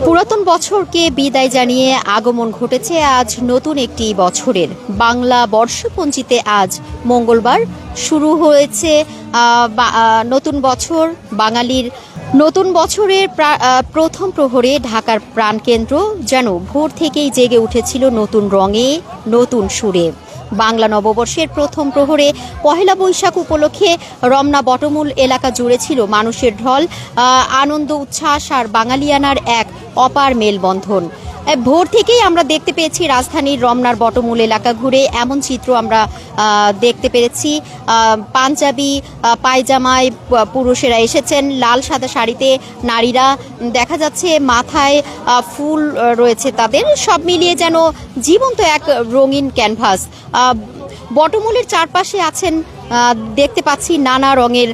পুরাতন বছরকে বিদায় জানিয়ে আগমন ঘটেছে আজ নতুন একটি বছরের। বাংলা বর্ষপঞ্জিতে আজ মঙ্গলবার শুরু হয়েছে নতুন বছর। বাঙালির নতুন বছরের প্রথম প্রহরে ঢাকার প্রাণকেন্দ্র যেন ভোর থেকেই জেগে উঠেছিল নতুন রঙে, নতুন সুরে। বাংলা নববর্ষের প্রথম প্রহরে পহেলা বৈশাখ উপলক্ষে রমনা বটমূল এলাকা জুড়ে ছিল মানুষের ঢল, আনন্দ উচ্ছ্বাস আর বাঙালিয়ানার এক অপার মেলবন্ধন। ভোর থেকেই আমরা দেখতে পেয়েছি রাজধানীর রমনার বটমূল এলাকা ঘুরে এমন চিত্র আমরা দেখতে পেরেছি। পাঞ্জাবি পায়জামায় পুরুষেরা এসেছেন, লাল সাদা শাড়িতে নারীরা, দেখা যাচ্ছে মাথায় ফুল রয়েছে তাদের। সব মিলিয়ে যেন জীবন্ত এক রঙিন ক্যানভাস। বটমূলের চারপাশে আছেন, দেখতে পাচ্ছি নানা রঙের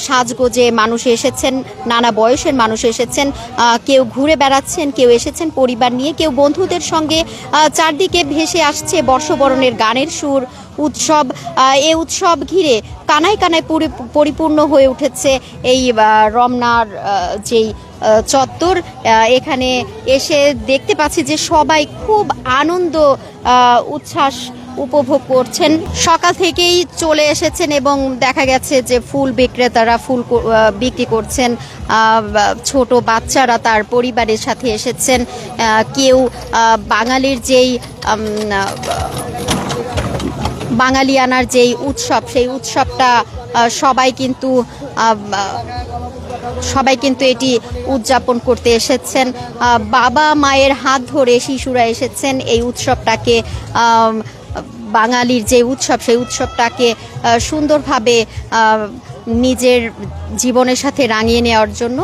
সাজগোজে মানুষ এসেছেন, নানা বয়সের মানুষ এসেছেন। কেউ ঘুরে বেড়াচ্ছেন, কেউ এসেছেন পরিবার নিয়ে, কেউ বন্ধুদের সঙ্গে। চারদিকে ভেসে আসছে বর্ষবরণের গানের সুর। উৎসব, এই উৎসব ঘিরে কানায় কানায় পরিপূর্ণ হয়ে উঠেছে এই রমনার যেই চত্বর। এখানে এসে দেখতে পাচ্ছি যে সবাই খুব আনন্দ উচ্ছ্বাস উপভোগ করছেন। সকাল থেকেই চলে এসেছেন এবং দেখা গেছে যে ফুল বিক্রেতারা ফুল বিক্রি করছেন। ছোট বাচ্চারা তার পরিবারের সাথে এসেছেন। কেউ বাঙালির যেই বাঙালিয়ানার যেই উৎসব, সেই উৎসবটা সবাই কিন্তু এটি উদযাপন করতে এসেছেন। বাবা মায়ের হাত ধরে শিশুরা এসেছেন এই উৎসবটাকে, বাঙালির যে উৎসব সেই উৎসবটাকে সুন্দরভাবে নিজের জীবনের সাথে রাঙিয়ে নেওয়ার জন্য।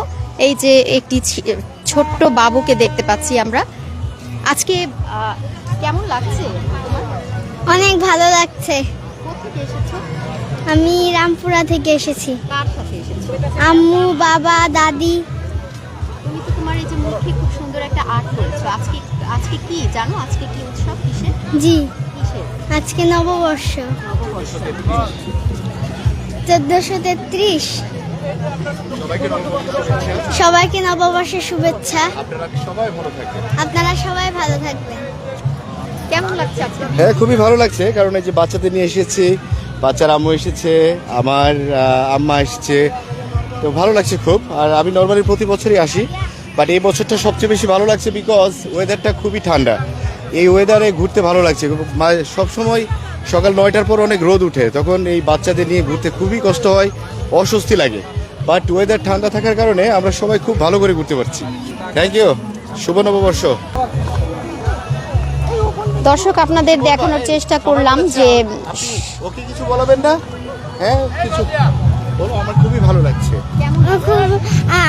এই যে একটি ছোট্ট বাবুকে দেখতে পাচ্ছি আমরা। আজকে কেমন লাগছে? অনেক ভালো লাগছে। কোথা থেকে এসেছো? আমি রামপুরা থেকে এসেছি। কার সাথে এসেছো? আম্মু, বাবা, দাদি। তুমি তো তোমার এই যে মুখে খুব সুন্দর একটা আর্ট করেছো। আজকে কি জানো? আজকে কি উৎসব? কিসের? জি, কিসের? আজকে নববর্ষ। নববর্ষ। 1433। সবাইকে নববর্ষের শুভেচ্ছা। আপনারা সবাই ভালো থাকবেন। কেমন লাগছে আজকে? হ্যাঁ, খুবই ভালো লাগছে, কারণ এই যে বাচ্চাদের নিয়ে এসেছি, বাচ্চার আম্মু এসেছে, আমার আম্মা এসেছে, তো ভালো লাগছে খুব। আর আমি নর্মালি প্রতি বছরই আসি, বাট এই বছরটা সবচেয়ে বেশি ভালো লাগছে বিকজ ওয়েদারটা খুবই ঠান্ডা। এই ওয়েদারে ঘুরতে ভালো লাগছে। সবসময় সকাল 9টার পর অনেক রোদ উঠে, তখন এই বাচ্চাদের নিয়ে ঘুরতে খুবই কষ্ট হয়, অস্বস্তি লাগে। বাট ওয়েদার ঠান্ডা থাকার কারণে আমরা সবাই খুব ভালো করে ঘুরতে পারছি। Thank you. শুভ নববর্ষ। দর্শক, আপনাদের দেখানোর চেষ্টা করলাম যে ওকে কিছু বলবেন না? হ্যাঁ, কিছু বলো। আমার খুবই ভালো লাগছে।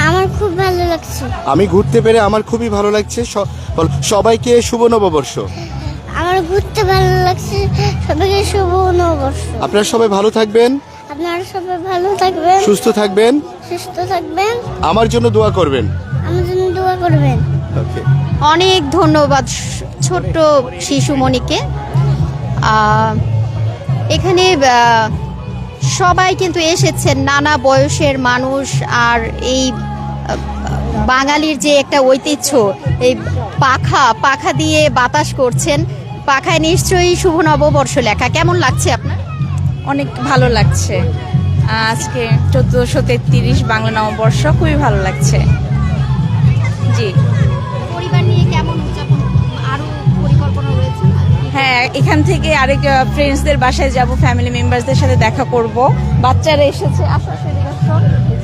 আমার খুব ভালো লাগছে। আমি ঘুরতে পেরে আমার খুবই ভালো লাগছে। সবাইকে শুভ নববর্ষ। আমার ঘুরতে ভালো লাগছে। সবাইকে শুভ নববর্ষ। আপনারা সবাই ভালো থাকবেন, আপনারা সবাই ভালো থাকবেন, সুস্থ থাকবেন, সুস্থ থাকবেন। আমার জন্য দোয়া করবেন। আমার জন্য দোয়া করবেন। ওকে, অনেক ধন্যবাদ ছোট্ট শিশুমণিকে। এখানে সবাই কিন্তু এসেছেন, নানা বয়সের মানুষ। আর এই বাঙালির যে একটা ঐতিহ্য, এই পাখা দিয়ে বাতাস করছেন, পাখায় নিশ্চয়ই শুভ নববর্ষ লেখা। কেমন লাগছে আপনার? অনেক ভালো লাগছে। আজকে 1433 বাংলা নববর্ষ, খুবই ভালো লাগছে। জি, পরিবার নিয়ে কেমন উদযাপন, আরো পরিকল্পনা রয়েছে? হ্যাঁ, এখান থেকে আরেক ফ্রেন্ডসদের বাসায় যাব, ফ্যামিলি মেম্বারসদের সাথে দেখা করব। বাচ্চারা এসেছে,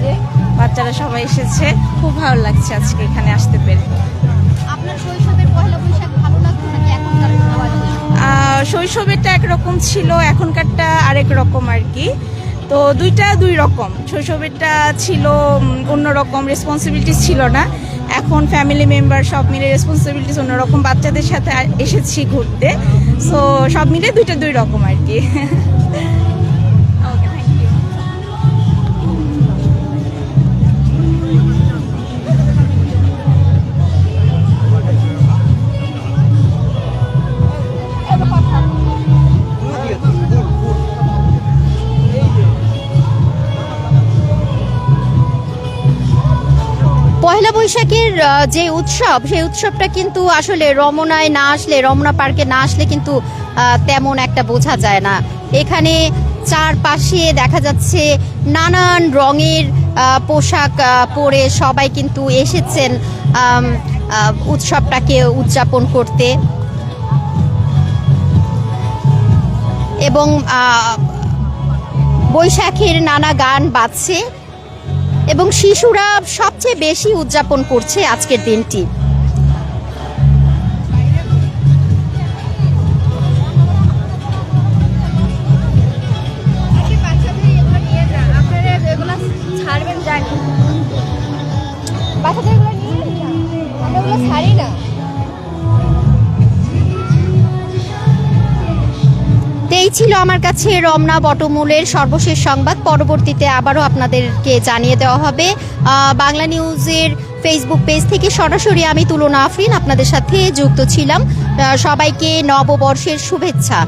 যে বাচ্চারা সবাই এসেছে, খুব ভালো লাগছে আজকে এখানে আসতে পেরে। আপনার শৈশবের পহেলা বৈশাখ ভালো লাগতো নাকি এখনকার পহেলা বৈশাখ? শৈশবেরটা একরকম ছিল, এখনকারটা আরেক রকম আর কি। তো দুই রকম। শৈশবেরটা ছিল অন্যরকম, রেসপন্সিবিলিটিস ছিল না। এখন ফ্যামিলি মেম্বার সব মিলে রেসপন্সিবিলিটিস অন্যরকম, বাচ্চাদের সাথে এসেছি ঘুরতে। সো সব মিলে দুই রকম আর কি। পহেলা বৈশাখ বৈশাখের যে উৎসব, সেই উৎসবটা কিন্তু আসলে রমনায় না আসলে, রমনা পার্কে না আসলে কিন্তু তেমন একটা বোঝা যায় না। এখানে চারপাশে দেখা যাচ্ছে নানান রঙের পোশাক পরে সবাই কিন্তু এসেছেন উৎসবটাকে উদযাপন করতে। এবং বৈশাখের নানা গান বাজছে এবং শিশুরা সবচেয়ে বেশি উদযাপন করছে আজকের দিনটি। এই ছিল আমার কাছে রমনা বটমূলের সর্বশেষ সংবাদ। পরবর্তীতে আবারও আপনাদেরকে জানিয়ে দেওয়া হবে। বাংলা নিউজের ফেসবুক পেজ থেকে সরাসরি আমি তুলনা আফরিন আপনাদের সাথে যুক্ত ছিলাম। সবাইকে নববর্ষের শুভেচ্ছা।